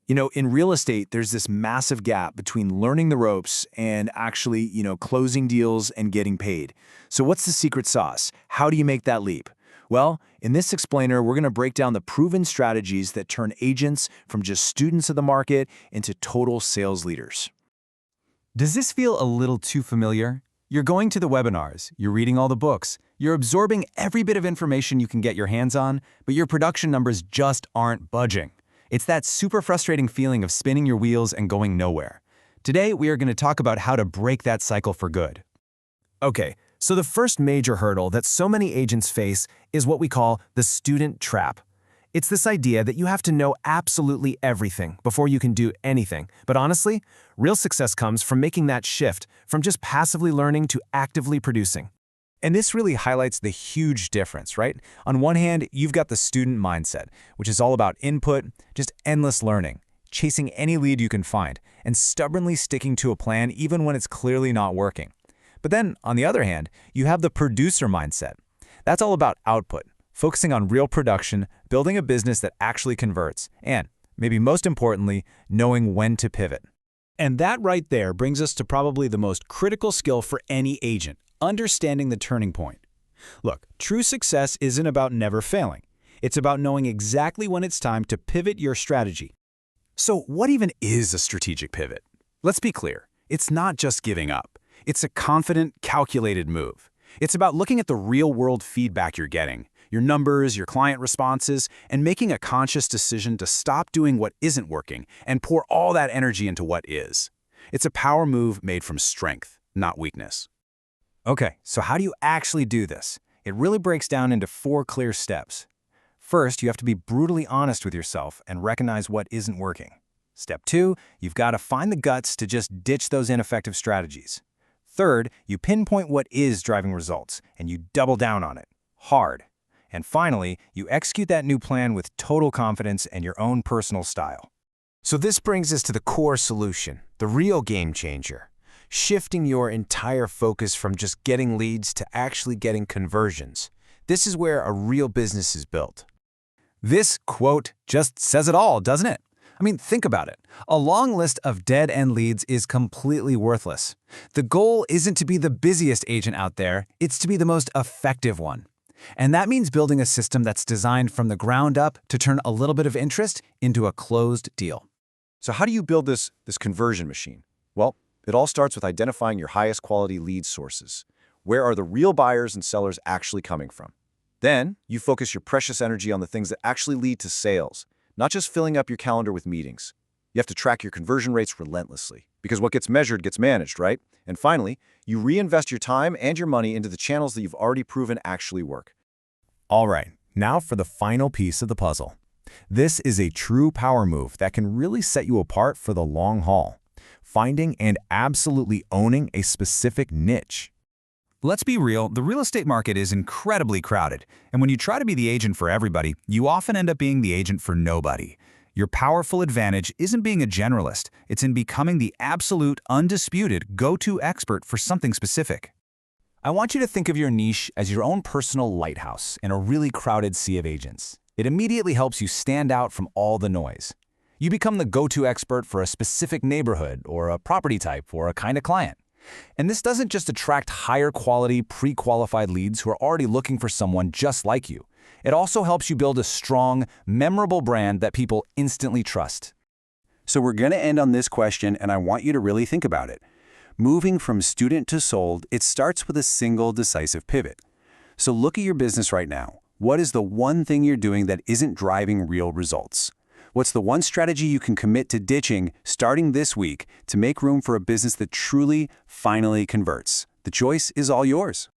In real estate, there's this massive gap between learning the ropes and actually, closing deals and getting paid. So what's the secret sauce? How do you make that leap? Well, in this explainer, we're going to break down the proven strategies that turn agents from just students of the market into total sales leaders. Does this feel a little too familiar? You're going to the webinars, you're reading all the books, you're absorbing every bit of information you can get your hands on, but your production numbers just aren't budging. It's that super frustrating feeling of spinning your wheels and going nowhere. Today, we are going to talk about how to break that cycle for good. Okay, so the first major hurdle that so many agents face is what we call the student trap. It's this idea that you have to know absolutely everything before you can do anything. But honestly, real success comes from making that shift from just passively learning to actively producing. And this really highlights the huge difference, right? On one hand, you've got the student mindset, which is all about input, just endless learning, chasing any lead you can find, and stubbornly sticking to a plan even when it's clearly not working. But then, on the other hand, you have the producer mindset. That's all about output, focusing on real production, building a business that actually converts, and, maybe most importantly, knowing when to pivot. And that right there brings us to probably the most critical skill for any agent: understanding the turning point. Look, true success isn't about never failing. It's about knowing exactly when it's time to pivot your strategy. So what even is a strategic pivot? Let's be clear. It's not just giving up. It's a confident, calculated move. It's about looking at the real-world feedback you're getting, your numbers, your client responses, and making a conscious decision to stop doing what isn't working and pour all that energy into what is. It's a power move made from strength, not weakness. Okay, so how do you actually do this? It really breaks down into 4 clear steps. First, you have to be brutally honest with yourself and recognize what isn't working. Step 2, you've got to find the guts to just ditch those ineffective strategies. Third, you pinpoint what is driving results, and you double down on it, hard. And finally, you execute that new plan with total confidence and your own personal style. So this brings us to the core solution, the real game changer. Shifting your entire focus from just getting leads to actually getting conversions. This is where a real business is built. This quote just says it all, doesn't it? I mean, think about it. A long list of dead-end leads is completely worthless. The goal isn't to be the busiest agent out there, it's to be the most effective one. And that means building a system that's designed from the ground up to turn a little bit of interest into a closed deal. So how do you build this conversion machine? Well, it all starts with identifying your highest quality lead sources. Where are the real buyers and sellers actually coming from? Then, you focus your precious energy on the things that actually lead to sales, not just filling up your calendar with meetings. You have to track your conversion rates relentlessly, because what gets measured gets managed, right? And finally, you reinvest your time and your money into the channels that you've already proven actually work. All right, now for the final piece of the puzzle. This is a true power move that can really set you apart for the long haul. Finding and absolutely owning a specific niche. Let's be real, the real estate market is incredibly crowded, and when you try to be the agent for everybody, you often end up being the agent for nobody. Your powerful advantage isn't being a generalist, it's in becoming the absolute, undisputed go-to expert for something specific. I want you to think of your niche as your own personal lighthouse in a really crowded sea of agents. It immediately helps you stand out from all the noise. You become the go-to expert for a specific neighborhood or a property type or a kind of client. And this doesn't just attract higher quality, pre-qualified leads who are already looking for someone just like you. It also helps you build a strong, memorable brand that people instantly trust. So we're going to end on this question, and I want you to really think about it. Moving from student to sold, it starts with a single decisive pivot. So look at your business right now. What is the one thing you're doing that isn't driving real results? What's the one strategy you can commit to ditching starting this week to make room for a business that truly, finally converts? The choice is all yours.